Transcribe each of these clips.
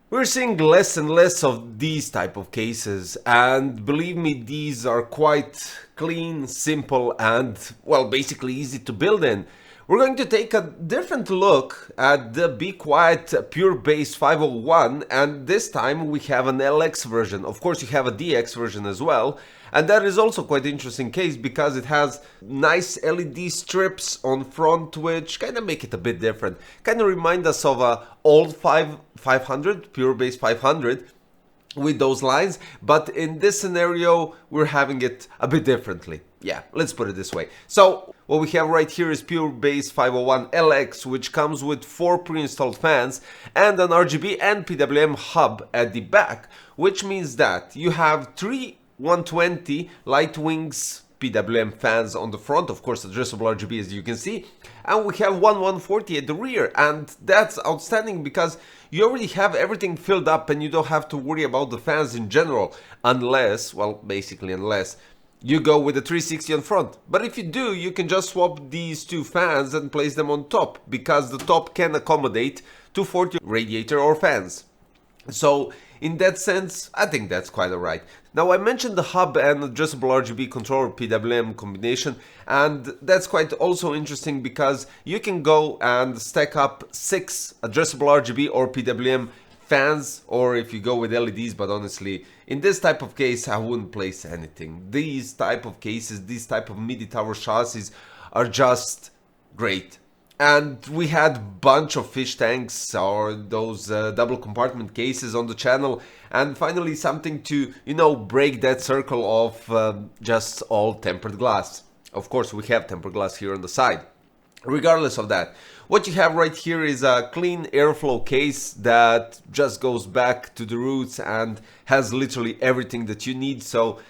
We're seeing less and less of these type of cases, and believe me, these are quite clean, simple, and well, basically easy to build in. We're going to take a different look at the BeQuiet Pure Bass 501, and this time we have an LX version. Of course, you have a DX version as well, and that is also quite interesting case because it has nice LED strips on front which kind of make it a bit different. Kind of remind us of a old 500, Pure Bass 500 with those lines, but in this scenario we're having it a bit differently. Yeah, let's put it this way. So what we have right here is Pure Bass 501 LX, which comes with 4 pre-installed fans and an RGB and PWM hub at the back, which means that you have 3 120 light wings PWM fans on the front, of course addressable RGB as you can see, and we have one 140 at the rear, and that's outstanding because you already have everything filled up and you don't have to worry about the fans in general, unless, well, basically unless you go with the 360 on front. But if you do, you can just swap these two fans and place them on top, because the top can accommodate 240 radiator or fans. So in that sense, I think that's quite alright. Now I mentioned the hub and addressable RGB controller PWM combination, and that's quite also interesting because you can go and stack up 6 addressable RGB or PWM fans, or if you go with LEDs, but honestly in this type of case I wouldn't place anything. These type of cases, these type of MIDI tower chassis are just great. And we had bunch of fish tanks or those double compartment cases on the channel, and finally something to, you know, break that circle of just all tempered glass. Of course we have tempered glass here on the side. Regardless of that, what you have right here is a clean airflow case that just goes back to the roots and has literally everything that you need. So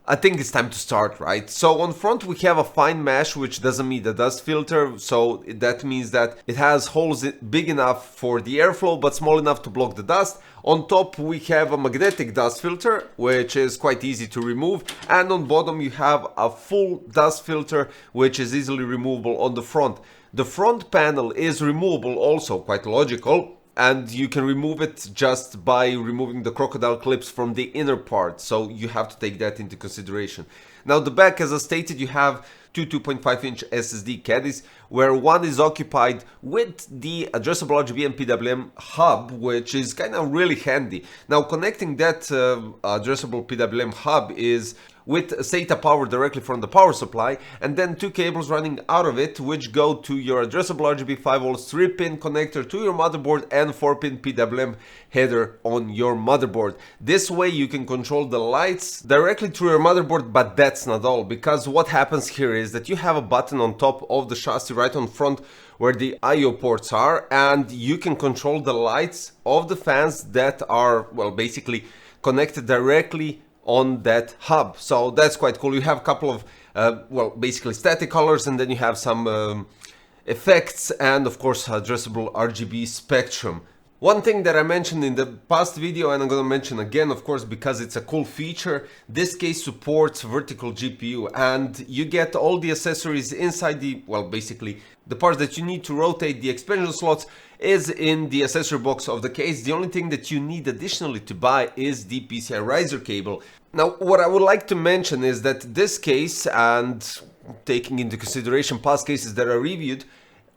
I think it's time to start, right? So on front we have a fine mesh, which doesn't mean the dust filter, so that means that it has holes big enough for the airflow but small enough to block the dust. On top we have a magnetic dust filter, which is quite easy to remove, and on bottom you have a full dust filter, which is easily removable on the front. The front panel is removable, also quite logical, and you can remove it just by removing the crocodile clips from the inner part, so you have to take that into consideration. Now the back, as I stated, you have two 2.5 inch SSD caddies, where one is occupied with the addressable RGB and PWM hub, which is kind of really handy. Now connecting that addressable PWM hub is with SATA power directly from the power supply, and then 2 cables running out of it, which go to your addressable RGB 5V 3-pin connector to your motherboard and 4-pin PWM header on your motherboard. This way you can control the lights directly through your motherboard, but that's not all, because what happens here is that you have a button on top of the chassis right on front where the I/O ports are, and you can control the lights of the fans that are, well, basically connected directly on that hub. So that's quite cool. You have a couple of well, basically static colors, and then you have some effects, and of course addressable RGB spectrum. One thing that I mentioned in the past video, and I'm gonna mention again, of course, because it's a cool feature, this case supports vertical GPU, and you get all the accessories inside the, well, basically the parts that you need to rotate the expansion slots is in the accessory box of the case. The only thing that you need additionally to buy is the PCI riser cable. Now, what I would like to mention is that this case, and taking into consideration past cases that I reviewed,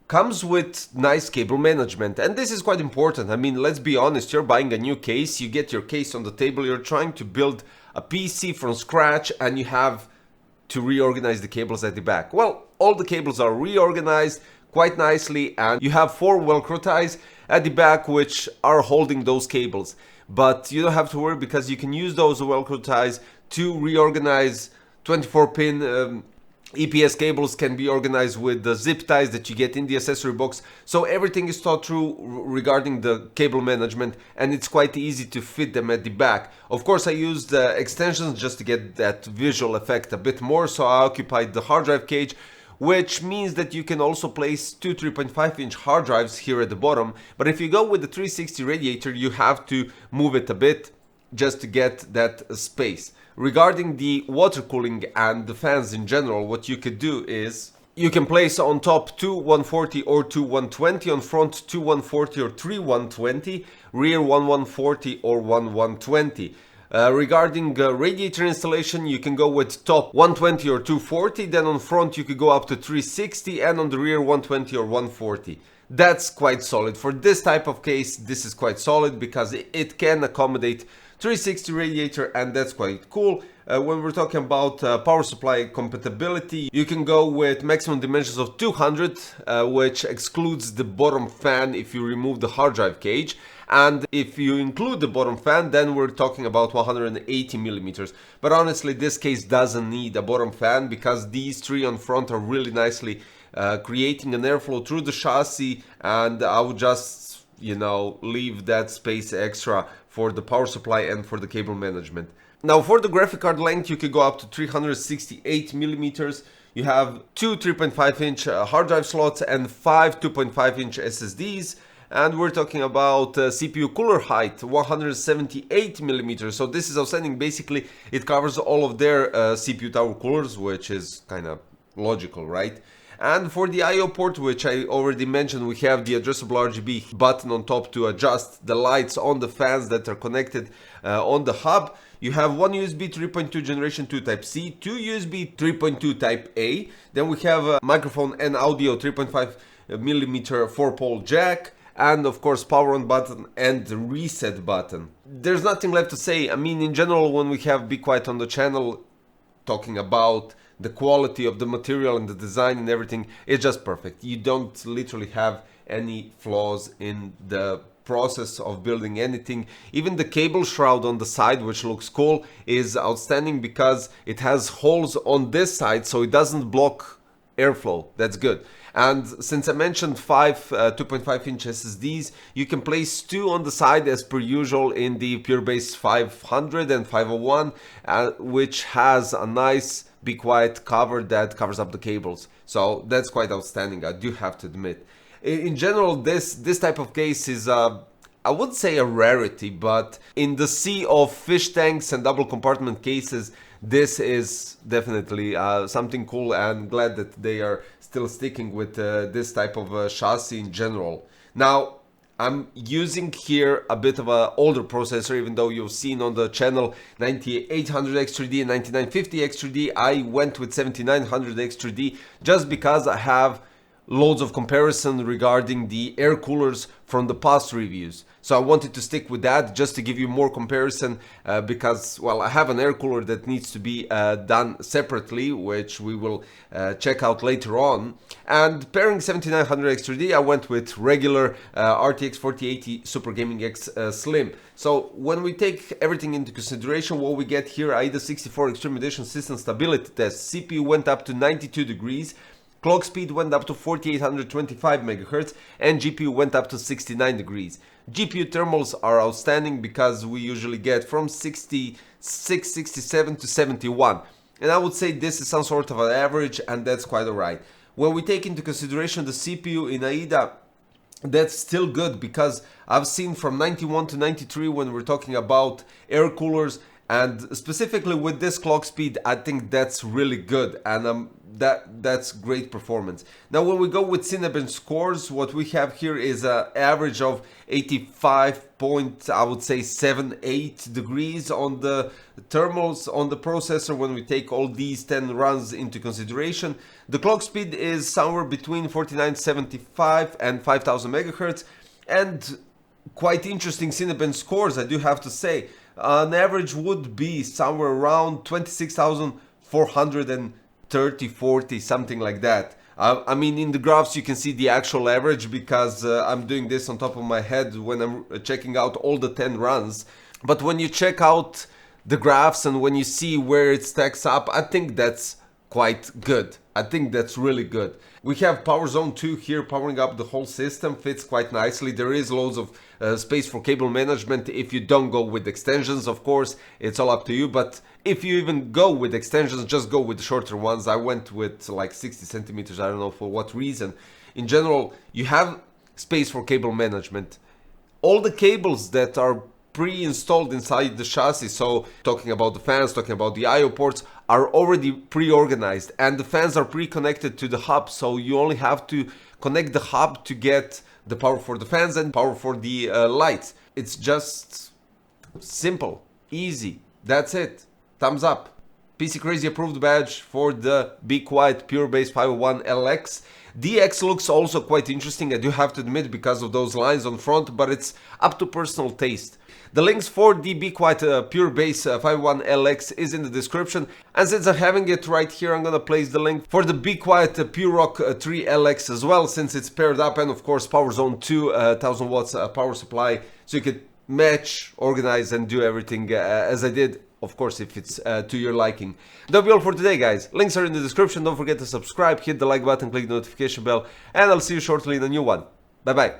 comes with nice cable management, and this is quite important. I mean, let's be honest, you're buying a new case, you get your case on the table, you're trying to build a PC from scratch, and you have to reorganize the cables at the back. Well, all the cables are reorganized quite nicely, and you have 4 Velcro ties at the back which are holding those cables. But you don't have to worry, because you can use those Velcro ties to reorganize 24-pin EPS cables, can be organized with the zip ties that you get in the accessory box. So everything is thought through regarding the cable management, and it's quite easy to fit them at the back. Of course, I used extensions just to get that visual effect a bit more, so I occupied the hard drive cage, which means that you can also place 2 3.5 inch hard drives here at the bottom. But if you go with the 360 radiator, you have to move it a bit just to get that space. Regarding the water cooling and the fans in general, what you could do is You can place on top two 140 or two 120, on front two 140 or three 120, rear one 140 or one 120. Regarding radiator installation, you can go with top 120 or 240, then on front you could go up to 360, and on the rear 120 or 140. That's quite solid. For this type of case, this is quite solid because it can accommodate 360 radiator, and that's quite cool. When we're talking about power supply compatibility, you can go with maximum dimensions of 200, which excludes the bottom fan if you remove the hard drive cage. And if you include the bottom fan, then we're talking about 180 millimeters. But honestly, this case doesn't need a bottom fan because these three on front are really nicely creating an airflow through the chassis, and I would just, leave that space extra for the power supply and for the cable management. Now for the graphic card length, you could go up to 368 millimeters. You have two 3.5 inch hard drive slots and five 2.5 inch SSDs. And we're talking about CPU cooler height, 178 millimeters. So this is outstanding. Basically, it covers all of their CPU tower coolers, which is kind of logical, right? And for the I/O port, which I already mentioned, we have the adjustable RGB button on top to adjust the lights on the fans that are connected on the hub. You have one USB 3.2 generation 2 type C, two USB 3.2 type A. Then we have a microphone and audio 3.5 millimeter 4-pole jack. And of course power on button and the reset button. There's nothing left to say. I mean, in general, when we have BeQuiet on the channel talking about the quality of the material and the design and everything, it's just perfect. You don't literally have any flaws in the process of building anything. Even the cable shroud on the side, which looks cool, is outstanding because it has holes on this side so it doesn't block airflow. That's good. And since I mentioned five 2.5 inch SSDs, you can place two on the side as per usual in the PureBase 500 and 501, which has a nice BeQuiet cover that covers up the cables. So that's quite outstanding, I do have to admit. In general, this type of case is I would say a rarity, but in the sea of fish tanks and double compartment cases, this is definitely something cool, and glad that they are still sticking with this type of chassis in general. Now, I'm using here a bit of an older processor, even though you've seen on the channel 9800X3D and 9950X3D. I went with 7900X3D just because I have loads of comparison regarding the air coolers from the past reviews. So I wanted to stick with that just to give you more comparison because, well, I have an air cooler that needs to be done separately, which we will check out later on. And pairing 7900X3D, I went with regular RTX 4080 Super Gaming X Slim. So when we take everything into consideration, what we get here, AIDA 64 Extreme Edition System Stability Test. CPU went up to 92 degrees. Clock speed went up to 4825 MHz and GPU went up to 69 degrees. GPU thermals are outstanding because we usually get from 66, 67 to 71. And I would say this is some sort of an average, and that's quite alright. When we take into consideration the CPU in AIDA, that's still good because I've seen from 91 to 93 when we're talking about air coolers, and specifically with this clock speed, I think that's really good, and that's great performance. Now when we go with Cinebench scores, what we have here is an average of 85.78 degrees on the thermals on the processor when we take all these 10 runs into consideration. The clock speed is somewhere between 4975 and 5000 megahertz, and quite interesting Cinebench scores, I do have to say. An average would be somewhere around 26,430, 40, something like that. I mean, in the graphs you can see the actual average because I'm doing this on top of my head when I'm checking out all the 10 runs. But when you check out the graphs and when you see where it stacks up, I think that's quite good. I think that's really good. We have Power Zone 2 here powering up the whole system, fits quite nicely. There is loads of space for cable management if you don't go with extensions, of course, it's all up to you. But if you even go with extensions, just go with the shorter ones. I went with like 60 centimeters, I don't know for what reason. In general, you have space for cable management. All the cables that are pre-installed inside the chassis, so talking about the fans, talking about the I/O ports, are already pre-organized and the fans are pre-connected to the hub, so you only have to connect the hub to get the power for the fans and power for the lights. It's just simple, easy, that's it. Thumbs up. PC Crazy approved badge for the BeQuiet Pure Bass 501 LX. DX looks also quite interesting, I do have to admit, because of those lines on front, but it's up to personal taste. The links for the BeQuiet Pure Bass 501 LX is in the description, and since I'm having it right here, I'm gonna place the link for the BeQuiet Pure Rock 3 LX as well, since it's paired up, and of course Power Zone 2 1000 watts power supply, so you could match, organize and do everything as I did. Of course, if it's to your liking. That'll be all for today, guys. Links are in the description. Don't forget to subscribe, hit the like button, click the notification bell, and I'll see you shortly in a new one. Bye-bye.